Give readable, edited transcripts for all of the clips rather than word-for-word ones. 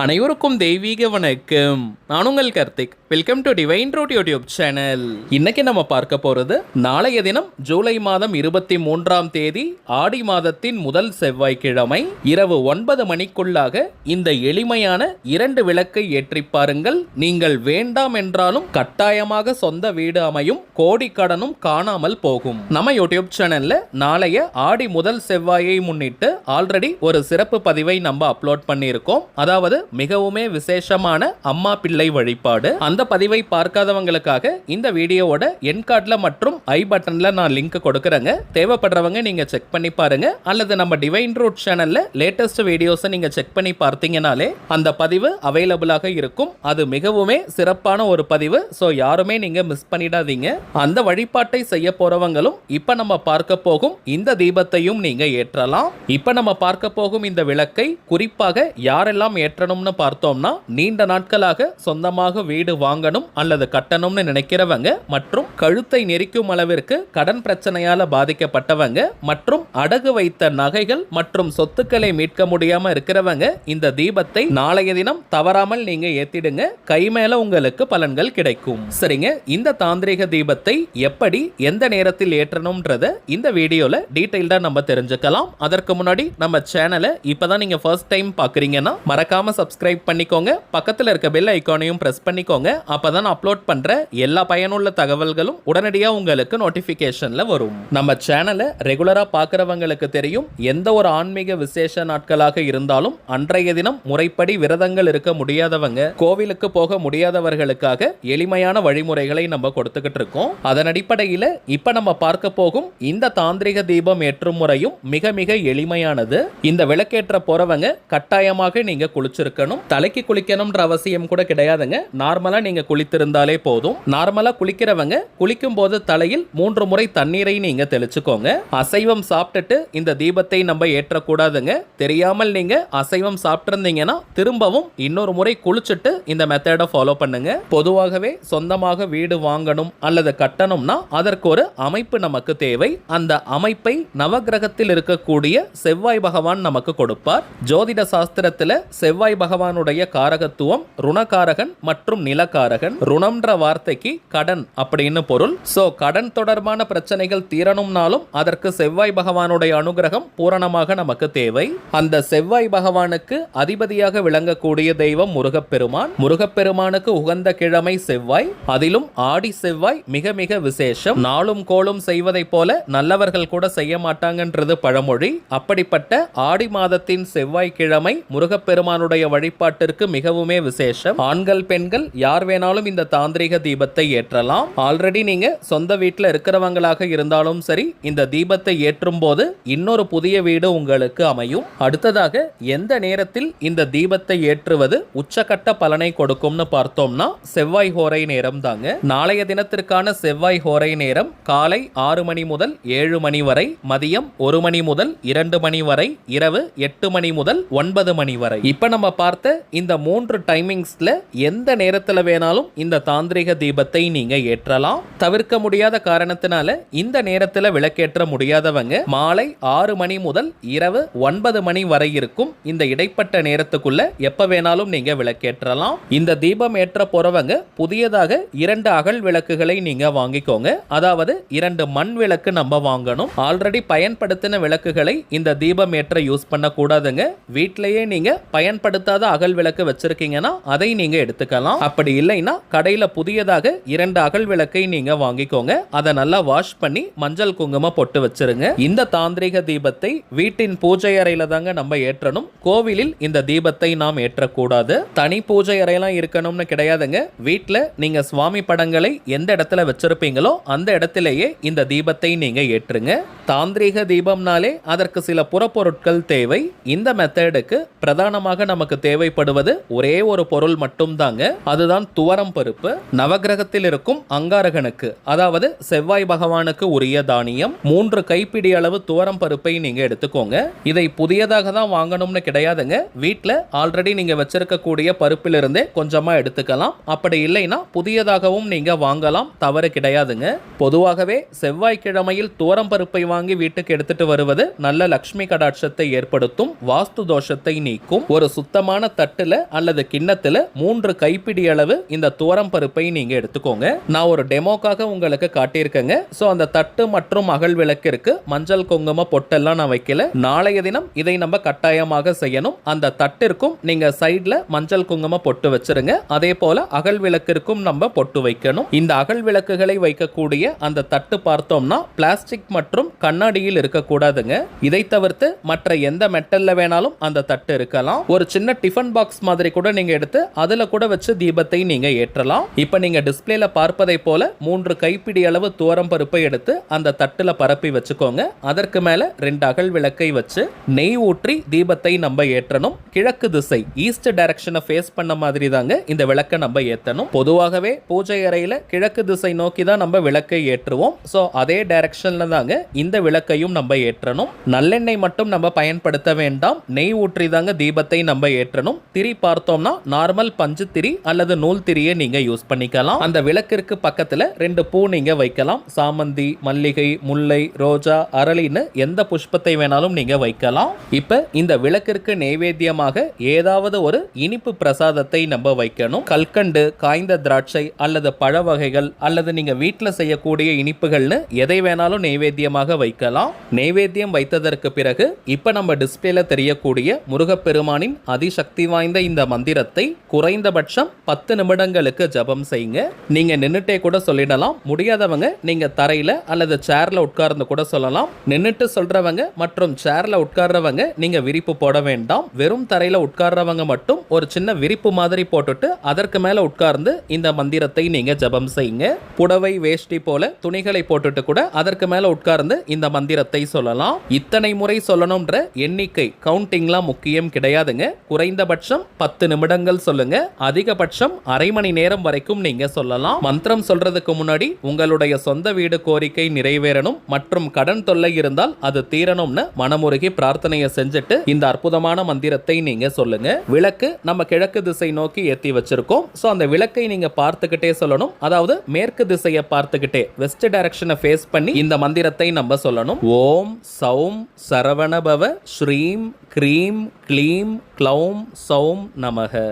அனைவருக்கும் தெய்வீக வணக்கம். நான் உங்கள் Karthik. Welcome to Divine Root YouTube channel. இன்னைக்கு நம்ம பார்க்க போறது நாளைய தினம் ஜூலை மாதம் 23ஆம் தேதி ஆடி மாதத்தின் முதல் செவ்வாய்க்கிழமை இரவு 9 மணிக்குள்ளாக இந்த எளிமையான 2 விளக்கை ஏற்றி பாருங்கள். நீங்கள் வேண்டாம் என்றாலும் கட்டாயமாக சொந்த வீடு அமையும், கோடி கடனும் காணாமல் போகும். நம்ம யூடியூப் சேனல்ல நாளைய ஆடி முதல் செவ்வாயை முன்னிட்டு ஆல்ரெடி ஒரு சிறப்பு பதிவை நம்ம அப்லோட் பண்ணியிருக்கோம். அதாவது மிகவுமே விசேஷமான அம்மா பிள்ளை வழிபாடு. அந்த பதிவை பார்க்காதவங்களுக்காக இந்த வீடியோவோட என் கார்டுல மற்றும் ஐ பட்டன்ல நான் லிங்க் கொடுக்கறேங்க. தேவைப்படுறவங்க நீங்க செக் பண்ணி பாருங்க. அல்லது நம்ம டிவைன் ரூட் சேனல்ல லேட்டஸ்ட் வீடியோஸ் நீங்க செக் பண்ணி பார்த்தீங்கனாலே அந்த பதிவு அவைலபிளாக இருக்கும். அது மிகவுமே சிறப்பான ஒரு பதிவு. சோ யாருமே நீங்க மிஸ் பண்ணிடாதீங்க. அந்த வழிபாட்டை செய்ய போறவங்களும் இப்ப நம்ம பார்க்க போகும் இந்த தீபத்தையும் நீங்க ஏற்றலாம். இப்ப நம்ம பார்க்க போகும் இந்த விளக்கை குறிப்பாக யாரெல்லாம் ஏற்றணும்னு பார்த்தோம்னா, நீண்ட நாட்களாக சொந்தமாக வீடு வாங்கணும் அல்லது கட்டணும்னு நினைக்கிறவங்க, மற்றும் கழுத்தை நெரிக்கும் அளவிற்கு கடன் பிரச்சனையால பாதிக்கப்பட்டவங்க, மற்றும் அடகு வைத்த நகைகள் மற்றும் சொத்துக்களை மீட்க முடியாம இருக்கிறவங்க இந்த தீபத்தை நாளைய தினம் தவறாமல் நீங்க ஏத்திடுங்க. கை மேல உங்களுக்கு பலன்கள் கிடைக்கும். சரிங்க, இந்த தாந்திரிக தீபத்தை எப்படி எந்த நேரத்தில் ஏற்றணும்ன்றத இந்த வீடியோல டீடைல்டா நம்ம தெரிஞ்சுக்கலாம். அதற்கு முன்னாடி நம்ம சேனலை இப்பதான் நீங்க ஃபர்ஸ்ட் டைம் பாக்குறீங்கன்னா மறக்காம சப்ஸ்கிரைப் பண்ணிக்கோங்க. பக்கத்தில் இருக்க பெல் ஐகானையும் பிரஸ் பண்ணிக்கோங்க. அப்பதான் அப்லோட் பண்ற எல்லா பயனுள்ள தகவல்களும் உடனடியா உங்களுக்கு நோட்டிபிகேஷன்ல வரும். நம்ம சேனலை ரெகுலரா பார்க்கறவங்களுக்கு தெரியும், எந்த ஒரு ஆன்மீக விசேஷ நாட்களாக இருந்தாலும் அன்றைய தினம் முறைப்படி விரதங்கள் இருக்க முடியாதவங்க, கோவிலுக்கு போக முடியாதவர்களுக்காக எளிமையான வழிமுறைகளை நம்ம கொடுத்துக்கிட்டு இருக்கோம். அதன் அடிப்படையில் இப்ப நம்ம பார்க்க போகும் இந்த தாந்திரிக தீபம் ஏற்றும் முறையும் மிக மிக எளிமையானது. இந்த விளக்கேற்ற போறவங்க கட்டாயமாக நீங்க குளிச்சிருக்கணும். தலைக்கு குளிக்கணும்ன்ற அவசியம் கூட கிடையாதுங்க. நார்மலா நீங்க குளித்திருந்தாலே போதும். நார்மலா குளிக்கிறவங்க குளிக்கும் போது தலையில் 3 முறை தண்ணீரை நீங்க தெளிச்சுக்கோங்க. அசைவம் சாப்பிட்டுட்டு இந்த தீபத்தை நம்ம ஏற்றக்கூடாதுங்க. தெரியாமல் நீங்க அசைவம் சாப்பிட்டிருந்தீங்கன்னா திரும்பவும் இன்னொரு முறை குளிச்சுட்டு இந்த மெத்தடை ஃபாலோ பண்ணுங்க. பொதுவாகவே சொந்தமாக வீடு வாங்கணும் அல்லது கட்டணும்னா அதற்கு ஒரு அமைப்பு நமக்கு தேவை. அந்த அமைப்பை நவகிரகத்தில் இருக்கக்கூடிய செவ்வாய் பகவான் நமக்கு கொடுப்பார். ஜோதிட சாஸ்திரத்துல செவ்வாய் பகவானுடைய காரகத்துவம் ருணகாரகன் மற்றும் நிலகாரகன். ருணம்ன்ற வார்த்தைக்கு கடன் அப்படின்னு பொருள். சோ கடன் தொடர்பான பிரச்சனைகள் தீரணும்னாலும் அதற்கு செவ்வாய் பகவானுடைய அனுகிரகம் பூரணமாக நமக்கு தேவை. அந்த செவ்வாய் பகவானுக்கு அதிபதியாக விளங்கக்கூடிய தெய்வம் முருகப்பெருமான். முருகப்பெருமானுக்கு உகந்த கிழமை செவ்வாய். அதிலும் ஆடி செவ்வாய் மிக மிக விசேஷம். நாளும் கோளும் செய்வதை போல நல்லவர்கள் கூட செய்ய மாட்டாங்கன்றது பழமொழி. அப்படிப்பட்ட ஆடி மாதத்தின் செவ்வாய் கிழமை முருகப்பெருமானுடைய வழிபாட்டிற்கு மிகவுமே விசேஷம். ஆண்கள் பெண்கள் யார் வேணாலும் இந்த தாந்திரிக தீபத்தை ஏற்றலாம். ஆல்ரெடி நீங்க சொந்த வீட்டில் இருக்கிறவங்களாக இருந்தாலும் சரி, இந்த தீபத்தை ஏற்றும் போது இன்னொரு புதிய வீடு உங்களுக்கு அமையும். அடுத்ததாக எந்த நேரத்தில் இந்த தீபத்தை ஏற்றுவது உச்சகட்ட பலனை கொடுக்கும்னு பார்த்தோம்னா செவ்வாய் ஹோரை நேரம் தாங்க. நாளைய தினத்திற்கான செவ்வாய் ஹோரை நேரம் காலை 6 மணி முதல் 7 மணி வரை, மதியம் 1 மணி முதல் 2 மணி வரை, இரவு 8 மணி முதல் 9 மணி வரை. இப்ப நம்ம பார்த்த இந்த 3 டைமிங்ஸ்ல எந்த நேரத்துல வேணாலும் இந்த தாந்திரிக தீபத்தை நீங்க ஏற்றலாம். தவிர்க்க முடியாத காரணத்தினால இந்த நேரத்துல விளக்கேற்ற முடியாதவங்க மாலை 6 மணி முதல் இரவு 9 மணி வரை இருக்கும் இந்த இடைப்பட்ட நேரத்துக்குள்ள எப்ப வேணாலும் நீங்க விளக்கேற்றலாம். இந்த தீபம் ஏற்ற போறவங்க புதியதாக 2 அகல் விளக்குகளை நீங்க வாங்கிக்கோங்க. அதாவது 2 மண் விளக்கு நம்ம வாங்கணும். ஆல்ரெடி பயன்படுத்தின விளக்குகளை இந்த தீபம் ஏற்ற யூஸ் பண்ண கூடாதுங்க. வீட்டிலேயே நீங்க பயன்படுத்தாத அகல் விளக்கு வச்சிருக்கீங்கன்னா அதை நீங்க எடுத்துக்கலாம். அப்படி இல்லைன்னா கடையில புதியதாக 2 அகல் விளக்கை நீங்க வாங்கிக்கோங்க. அதை நல்லா வாஷ் பண்ணி மஞ்சள் குங்குமம் போட்டு வச்சிருங்க. இந்த தாந்திரிக தீபத்தை வீட்டின் பூஜை அறையில தாங்க நம்ம ஏற்றணும். கோவிலில் இந்த தீபத்தை நாம் ஏற்றக்கூடாது. தனி பூஜை அறையெல்லாம் இருக்கணும்னு கிடையாதுங்க. வீட்டில் நீங்க சுவாமி படங்களை எந்த இடத்துல வச்சிருப்பீங்களோ அந்த இடத்திலேயே இந்த தீபத்தை நீங்க ஏற்றுங்க. தாந்திரிக தீபம்னாலே அதற்கு சில புறப்பொருட்கள் தேவை. இந்த மெத்தடுக்கு பிரதானமாக நமக்கு தேவைப்படுவது ஒரே ஒரு பொருள் மட்டும் தாங்க. அதுதான் துவரம் பருப்பு. நவகிரகத்தில் இருக்கும் அங்காரகனுக்கு, அதாவது செவ்வாய் பகவானுக்கு உரிய தானியம். 3 கைப்பிடி அளவு துவரம் பருப்பை நீங்க எடுத்துக்கோங்க. இதை புதியதாக தான் வாங்கணும்னு கிடையாதுங்க. வீட்டில் ஆல்ரெடி நீங்க வச்சிருக்கக்கூடிய பருப்பிலிருந்தே கொஞ்சமா எடுத்துக்கலாம். அப்படி இல்லைன்னா புதியதாகவும் நீங்க வாங்கலாம், தவறு கிடையாதுங்க. பொதுவாகவே செவ்வாய்க்கிழமையில் துவரம் பருப்பை வாங்கி வீட்டுக்கு எடுத்துட்டு வருவது நல்ல லட்சுமி கடாட்சத்தை ஏற்படுத்தும், வாஸ்து தோஷத்தை நீக்கும். ஒரு சுத்தமான அகலமான தட்டுல அல்லது கிண்ணத்துல 3 கைப்பிடி அளவு இந்த துவரம் பருப்பை நீங்க எடுத்துக்கோங்க. நான் ஒரு டெமோக்காக உங்களுக்கு காட்டியிருக்கேங்க. சோ அந்த தட்டு மற்றும் அகல் விளக்கிற்கு மஞ்சள் குங்கும பொட்டெல்லாம் நான் வைக்கல. நாளைய தினம் இதை நம்ம கட்டாயமாக செய்யணும். அந்த தட்டிற்கும் நீங்க சைடுல மஞ்சள் குங்கும பொட்டு வச்சிருங்க. அதே போல அகல் விளக்கிற்கும் நம்ம பொட்டு வைக்கணும். இந்த அகல் விளக்குகளை வைக்கக்கூடிய அந்த தட்டு பார்த்தோம்னா பிளாஸ்டிக் மற்றும் கண்ணாடியில் இருக்கக்கூடாதுங்க. இதை தவிர்த்து மற்ற எந்த மெட்டல்ல வேணாலும் அந்த தட்டு இருக்கலாம். ஒரு சின்ன டிஃபன் பாக்ஸ் மாதிரி கூட நீங்க எடுத்து அதுல கூட வச்சு தீபத்தை நீங்க ஏற்றலாம். இப்ப நீங்க டிஸ்பிளேல பார்ப்பதை போல 3 கைப்பிடி அளவு துவரம் பருப்பை எடுத்து அந்த தட்டுல பரப்பி வச்சுக்கோங்க. அதற்கு மேல 2 அகல் விளக்கை வச்சு நெய் ஊற்றி தீபத்தை நம்ம ஏற்றணும். கிழக்கு திசை ஈஸ்ட் டைரக்ஷனை ஃபேஸ் பண்ண மாதிரி தாங்க இந்த விளக்கை நம்ம ஏற்றணும். பொதுவாகவே பூஜை அறையில கிழக்கு திசை நோக்கி தான் நம்ம விளக்கை ஏற்றுவோம். சோ அதே டைரக்ஷன்ல தாங்க இந்த விளக்கையும் நம்ம ஏற்றணும். நல்லெண்ணெய் மட்டும் நம்ம பயன்படுத்த வேண்டாம். நெய் ஊற்றி தாங்க தீபத்தை நம்ம ஏற்றணும். திரி பார்த்தோம்னா நார்மல் பஞ்சு திரி அல்லது நூல் திரியை நீங்க யூஸ் பண்ணிக்கலாம். அந்த விளக்கிற்கு பக்கத்துல 2 பூ நீங்க வைக்கலாம். சாமந்தி, மல்லிகை, முல்லை, ரோஜா, அரளின்னு எந்த புஷ்பத்தை வேணாலும் நீங்க வைக்கலாம். இப்ப இந்த விளக்கிற்கு நைவேத்தியமாக ஏதாவது ஒரு இனிப்பு பிரசாதத்தை நம்ம வைக்கணும். கல்கண்டு, காய்ந்த திராட்சை அல்லது பழ வகைகள் அல்லது நீங்க வீட்டில் செய்யக்கூடிய இனிப்புகள்னு எதை வேணாலும் நைவேத்தியமாக வைக்கலாம். நைவேத்தியம் வைத்ததற்கு பிறகு இப்ப நம்ம டிஸ்பிளேல தெரியக்கூடிய முருகப்பெருமானின் அதிசக்தி வாய்ந்த இந்த மந்திரத்தை குறைந்தபட்சம் 10 நிமிடங்களுக்கு ஜபம் செய்யுங்க. நீங்க நின்னுட்டே கூட சொல்லிடலாம். முடியாதவங்க நீங்க தரையில அல்லது சேர்ல உட்கார்ந்து கூட சொல்லலாம். நின்னுட்டு சொல்றவங்க மற்றும் சேர்ல உட்கார்றவங்க நீங்க விரிப்பு போட வேண்டாம். வெறும் தரையில உட்கார்றவங்க மட்டும் ஒரு சின்ன விரிப்பு மாதிரி போட்டுட்டு அதற்கு மேல உட்கார்ந்து இந்த மந்திரத்தை நீங்க ஜபம் செய்யுங்க. புடவை, வேஷ்டி போல துணிகளை போட்டுட்டு கூட அதற்கு மேல உட்கார்ந்து இந்த மந்திரத்தை சொல்லலாம். இத்தனை முறை சொல்லணும்ன்ற எண்ணிக்கை கவுண்டிங்லாம் முக்கியம் கிடையாதுங்க. குறைந்தபட்சம் 10 நிமிடங்கள் சொல்லுங்க. அதிகபட்சம் அரை மணி நேரம் வரைக்கும் நீங்க சொல்லலாம். மந்திரம் சொல்றதுக்கு முன்னாடி உங்களுடைய சொந்த வீடு கோரிக்கை நிறைவேறணும் மற்றும் கடன் தொல்லை இருந்தால் அது தீரணும்னு மனமுருகி பிரார்த்தனையை செஞ்சுட்டு இந்த அற்புதமான மந்திரத்தை நீங்க சொல்லுங்க. விளக்கு நம்ம கிழக்கு திசை நோக்கி ஏத்தி வச்சிருக்கோம். சோ அந்த விளக்கை நீங்க பார்த்துக்கிட்டே சொல்லணும். அதாவது மேற்கு திசையை பார்த்துக்கிட்டே வெஸ்ட் டைரக்ஷனை ஃபேஸ் பண்ணி இந்த மந்திரத்தை நம்ம சொல்லணும். ஓம் சௌம் சரவணபவ ஸ்ரீம் க்ரீம் க்ளீம் க்ளௌம் சௌம் நமக.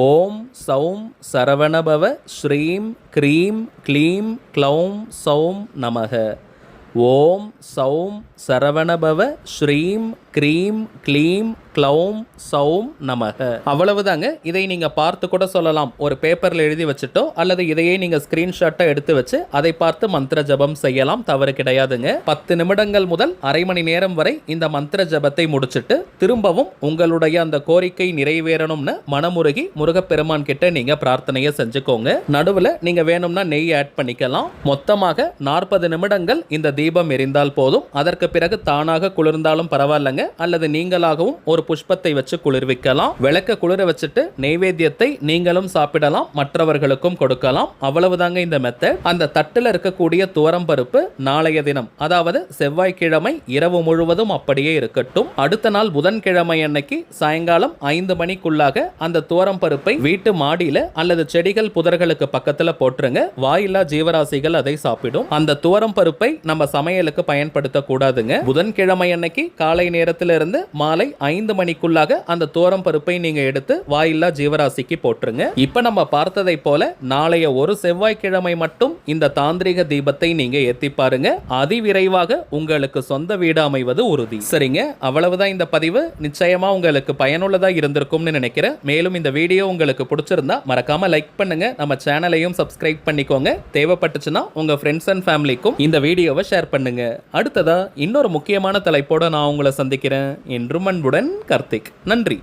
ஓம் சௌம் சரவணபவ ஸ்ரீம் க்ரீம் க்ளீம் க்ளௌம் சௌம் நமக. ஓம் சௌம் சரவணபவ ஸ்ரீம் க்ரீம் க்ளீம் க்ளௌம் சௌம் நமக. அவ்வளவுதாங்க. இதை நீங்க பார்த்து கூட சொல்லலாம். ஒரு பேப்பர்ல எழுதி வச்சுட்டோ அல்லது இதையே நீங்க ஸ்கிரீன்ஷாட்டை எடுத்து வச்சு அதை பார்த்து மந்திர ஜபம் செய்யலாம். தவறு கிடையாதுங்க. 10 நிமிடங்கள் முதல் அரை மணி நேரம் வரை இந்த மந்திர ஜபத்தை முடிச்சிட்டு திரும்பவும் உங்களுடைய அந்த கோரிக்கை நிறைவேறணும்னு மனமுருகி முருகப்பெருமான் கிட்ட நீங்க பிரார்த்தனையை செஞ்சுக்கோங்க. நடுவில் நீங்க வேணும்னா நெய் ஆட் பண்ணிக்கலாம். மொத்தமாக 40 நிமிடங்கள் இந்த தீபம் எரிந்தால் போதும். அதற்கு பிறகு தானாக குளிர்ந்தாலும் பரவாயில்லைங்க. அல்லது நீங்களாகவும் ஒரு புஷ்பத்தை வச்சு குளிர்விக்கலாம். விளக்க குளிர வச்சுட்டு நைவேத்தியத்தை நீங்களும் சாப்பிடலாம், மற்றவர்களுக்கும் கொடுக்கலாம். அவ்வளவுதாங்க இந்த மெத்தட். அந்த தட்டுல இருக்கக்கூடிய துவரம் பருப்பு நாளைய தினம், அதாவது செவ்வாய்க்கிழமை இரவு முழுவதும் அப்படியே இருக்கட்டும். அடுத்த நாள் புதன்கிழமை அன்னைக்கு சாயங்காலம் 5 மணிக்குள்ளாக அந்த துவரம் பருப்பை வீட்டு மாடியில அல்லது செடிகள் புதர்களுக்கு பக்கத்துல போட்டுருங்க. வாயில்லா ஜீவராசிகள் அதை சாப்பிடும். அந்த துவரம் பருப்பை நம்ம சமையலுக்கு பயன்படுத்த கூடாதுங்க. புதன்கிழமை அன்னைக்கு காலை நேரத்திலிருந்து மாலை 5 மணிக்குள்ளாக அந்த துவரம் பருப்பை நீங்க எடுத்து வாயில்லா ஜீவராசிக்கு போட்டுருங்க. இப்ப நம்ம பார்த்ததை போல நாளைய ஒரு செவ்வாய்க்கிழமை மட்டும் இந்த தாந்திரிக தீபத்தை நீங்க ஏத்தி பாருங்க. அதிவிரைவாக உங்களுக்கு சொந்த வீடு அமைவது உறுதி. சரிங்க, அவ்வளவுதான் இந்த பதிவு. நிச்சயமா உங்களுக்கு பயனுள்ளதா இருந்திருக்கும்னு நினைக்கிறேன். மேலும் இந்த வீடியோ உங்களுக்கு பிடிச்சிருந்தா மறக்காம லைக் பண்ணுங்க. நம்ம சேனலையும் சப்ஸ்கிரைப் பண்ணிக்கோங்க. தேவைப்பட்டுச்சுன்னா உங்க ஃப்ரெண்ட்ஸ் அண்ட் ஃபேமிலிக்கும் இந்த வீடியோவை ஷேர் பண்ணுங்க. அடுத்ததா இன்னொரு முக்கியமான தலைப்போட நான் உங்களை சந்திக்கிறேன். என்றும் அன்புடன் கார்த்திக். நன்றி.